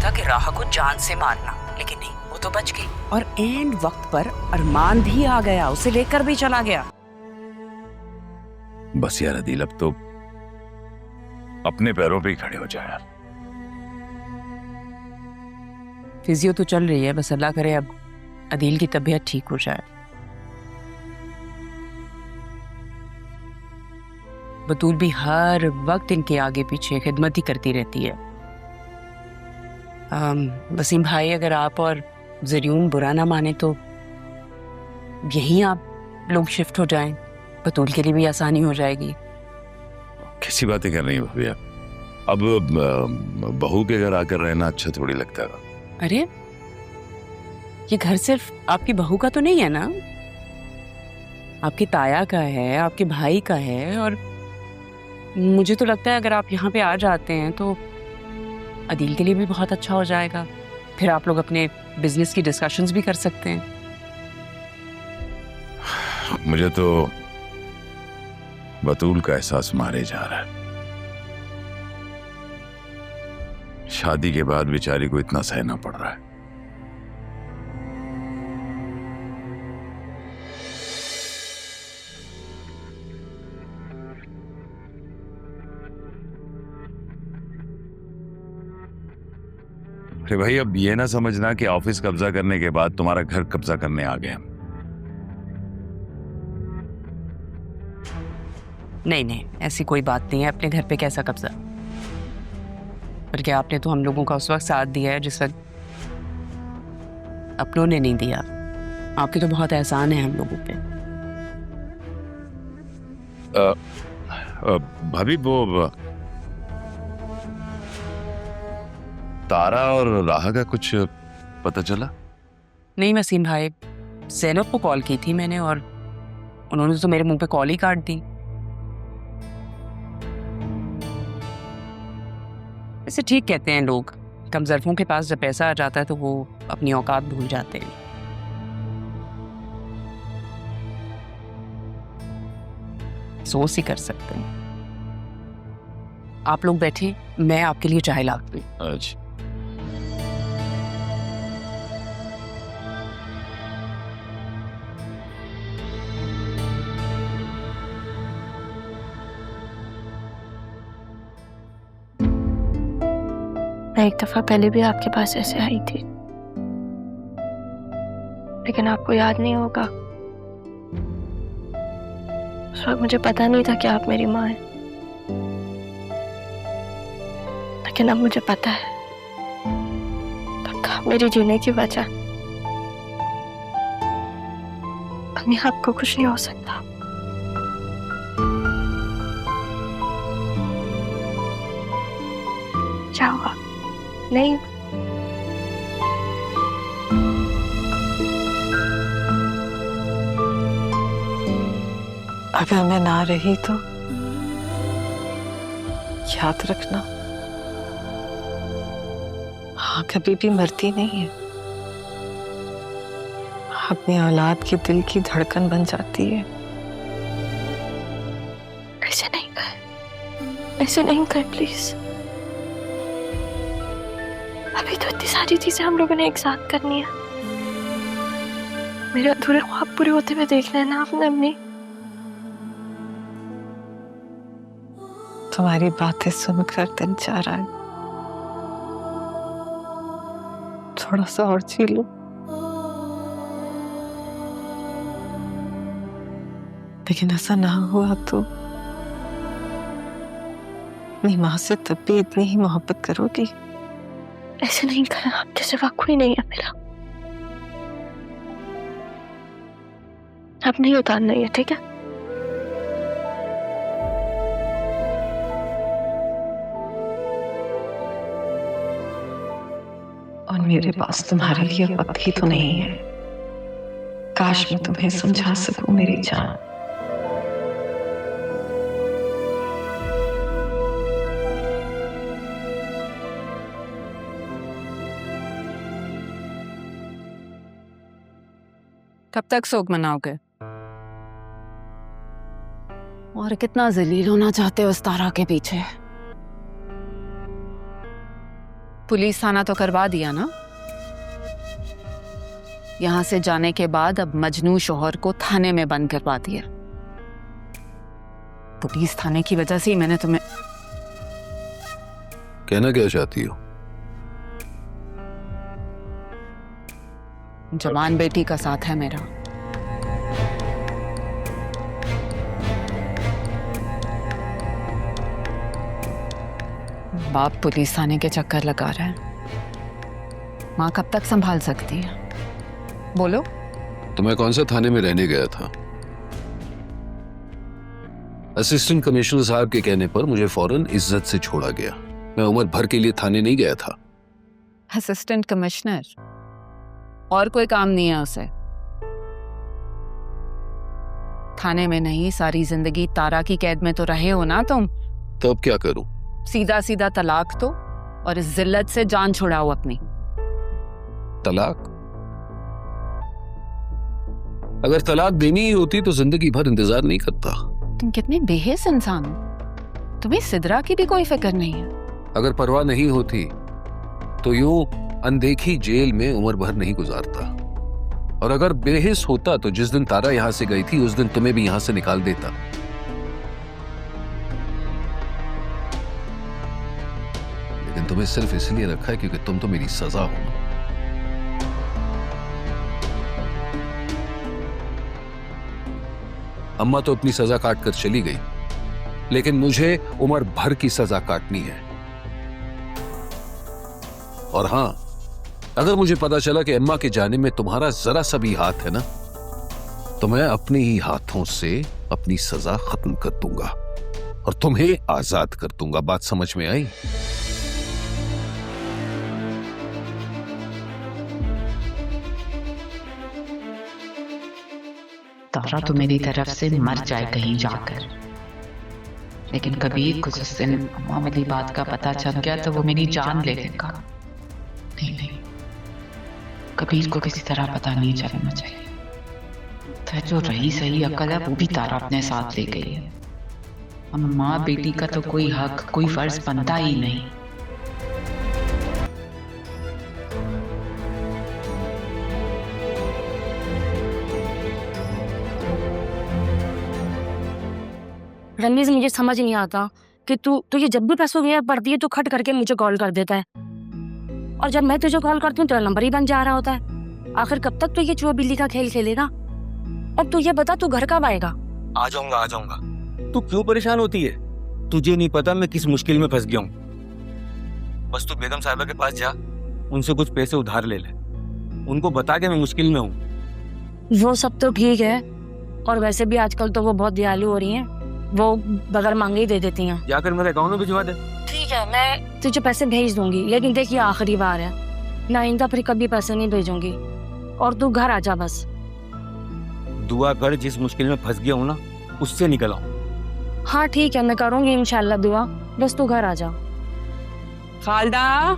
था कि राह को जान से मारना, लेकिन नहीं, वो तो बच गई। और एंड वक्त पर अरमान भी आ गया, उसे लेकर भी चला गया। बस यार अदील, अब तो अपने पैरों पे ही खड़े हो जाए यार। फिजियो तो चल रही है, बस अल्लाह करे अब अदील की तबीयत ठीक हो जाए। बतूल भी हर वक्त इनके आगे पीछे खिदमत ही करती रहती है। वसीम भाई, अगर आप और ज़रियून बुरा ना माने तो यहीं आप लोग शिफ्ट हो जाएं, बतूल के लिए भी आसानी हो जाएगी। कैसी बातें कर रही है भाभी आप? अब बहू के घर आकर रहना अच्छा थोड़ी लगता है। अरे, ये घर सिर्फ आपकी बहू का तो नहीं है ना, आपकी ताया का है, आपके भाई का है। और मुझे तो लगता है अगर आप यहाँ पे आ जाते हैं तो अदील के लिए भी बहुत अच्छा हो जाएगा। फिर आप लोग अपने बिजनेस की डिस्कशंस भी कर सकते हैं। मुझे तो बतूल का एहसास मारे जा रहा है। शादी के बाद बेचारी को इतना सहना पड़ रहा है। अरे भाई, अब ये ना समझना कि ऑफिस कब्जा करने के बाद तुम्हारा घर कब्जा करने आ गए हम। नहीं नहीं, ऐसी कोई बात नहीं है। अपने घर पे कैसा कब्जा? बल्कि आपने तो हम लोगों का उस वक्त साथ दिया है जिस वक्त अपनों ने नहीं दिया। आपके तो बहुत एहसान है हम लोगों पे। भाभी, वो तारा और राहा का कुछ पता चला? नहीं वसीम भाई, ज़ैनब को कॉल की थी मैंने और उन्होंने तो मेरे मुंह पे कॉल ही काट दी। इसे ठीक कहते हैं लोग, कमज़रफों के पास जब पैसा आ जाता है तो वो अपनी औकात भूल जाते हैं। सोच ही कर सकते हैं। आप लोग बैठे, मैं आपके लिए चाय लाती हूं। अच्छा। मैं एक दफा पहले भी आपके पास ऐसे आई थी, लेकिन आपको याद नहीं होगा। उस वक्त मुझे पता नहीं था कि आप मेरी माँ हैं, लेकिन अब मुझे पता है। पक्का मेरी जीने की वजह। अपने हक को कुछ नहीं हो सकता। क्या हुआ? नहीं, अगर मैं ना रही तो याद रखना, हाँ कभी भी मरती नहीं है। अपनी औलाद के दिल की धड़कन बन जाती है। ऐसे नहीं कर, ऐसे नहीं कर प्लीज। अभी तो इतनी सारी चीजें हम लोगों ने एक साथ करनी है। मेरे अधूरे ख्वाब पूरे होते हुए देखना है ना आपने अपनी। तुम्हारी बातें सुनकर दिल चाह रहा है थोड़ा सा और जी लो। लेकिन ऐसा ना हुआ तो अपनी माँ से तब भी इतनी ही मोहब्बत करोगी? ऐसे नहीं करना, आपके सिवा कोई नहीं है मेरा। अब नहीं उतारना है, ठीक है? और मेरे पास तुम्हारे लिए वक्त ही तो नहीं है। काश मैं तुम्हें समझा सकूं मेरी जान। कब तक शोक मनाओगे? और कितना जलील होना चाहते हो उस तारा के पीछे? पुलिस थाना तो करवा दिया ना। यहाँ से जाने के बाद अब मजनू शोहर को थाने में बंद करवा दिया। पुलिस थाने की वजह से ही मैंने तुम्हें। कहना क्या चाहती हो? जवान बेटी का साथ है मेरा। बाप पुलिस थाने के चक्कर लगा रहा है, माँ कब तक संभाल सकती है? बोलो। तो मैं कौन सा थाने में रहने गया था? असिस्टेंट कमिश्नर साहब के कहने पर मुझे फौरन इज्जत से छोड़ा गया। मैं उम्र भर के लिए थाने नहीं गया था। असिस्टेंट कमिश्नर, और कोई काम नहीं है उसे? थाने में नहीं, सारी जिंदगी तारा की कैद में तो रहे हो ना तुम। तो अब क्या करूं? सीधा सीधा तलाक दो और इस जिल्लत से जान छुड़ाओ अपनी। तलाक? अगर तलाक देनी ही होती तो जिंदगी भर इंतजार नहीं करता। तुम कितने बेहिस इंसान हो, तुम्हें सिदरा की भी कोई फिक्र नहीं है। अगर परवाह नहीं होती तो यूं अनदेखी जेल में उम्र भर नहीं गुजारता। और अगर बेहिस होता तो जिस दिन तारा यहां से गई थी उस दिन तुम्हें भी यहां से निकाल देता। लेकिन तुम्हें सिर्फ इसलिए रखा है क्योंकि तुम तो मेरी सजा हो। अम्मा तो अपनी सजा काट कर चली गई, लेकिन मुझे उम्र भर की सजा काटनी है। और हां, अगर मुझे पता चला कि अम्मा के जाने में तुम्हारा जरा सा भी हाथ है ना, तो मैं अपने ही हाथों से अपनी सजा खत्म कर दूंगा और तुम्हें आजाद कर दूंगा। बात समझ में आई? तारा तो मेरी तरफ से मर जाए कहीं जाकर, लेकिन कबीर को जिस दिन अम्मा वाली बात का पता चल गया तो वो मेरी जान ले लेगा। नहीं नहीं, कबीर को किसी तरह पता नहीं चलना चाहिए। तो जो रही सही अकल है वो भी तारा अपने साथ ले गई है। अब माँ बेटी का तो कोई हक, कोई फर्ज बनता ही नहीं। रणवीर, मुझे समझ नहीं आता कि तू ये जब भी पैसों की पड़ती है तो खट करके मुझे कॉल कर देता है, और जब मैं तुझे कॉल करती हूँ तेरा नंबर ही बंद जा रहा होता है। आखिर कब तक तो ये चूहा बिल्ली का खेल खेलेगा? और तू ये बता, तू घर कब आएगा? आ जाऊंगा। तू क्यों परेशान होती है? तुझे नहीं पता मैं किस मुश्किल में फंस गया हूँ। बस तू बेगम साहिबा के पास जा, उनसे कुछ पैसे उधार ले ले, उनको बता के मैं मुश्किल में हूँ। वो सब तो ठीक है, और वैसे भी आजकल तो वो बहुत दयालु हो रही हैं, वो बगैर मांगे ही दे देती हैं। जाकर मेरे अकाउंट में भिजवा दे। ठीक है, मैं तुझे पैसे भेज दूंगी, लेकिन देखिए आखिरी बार है ना, आइंदा फिर कभी पैसे नहीं भेजूंगी। और तू घर आ जा बस। दुआ कर, जिस मुश्किल में फंस गया हूँ ना उससे निकल आऊं। हाँ ठीक है, मैं करूंगी इंशाल्लाह दुआ, बस तू घर आ जा। खालदा,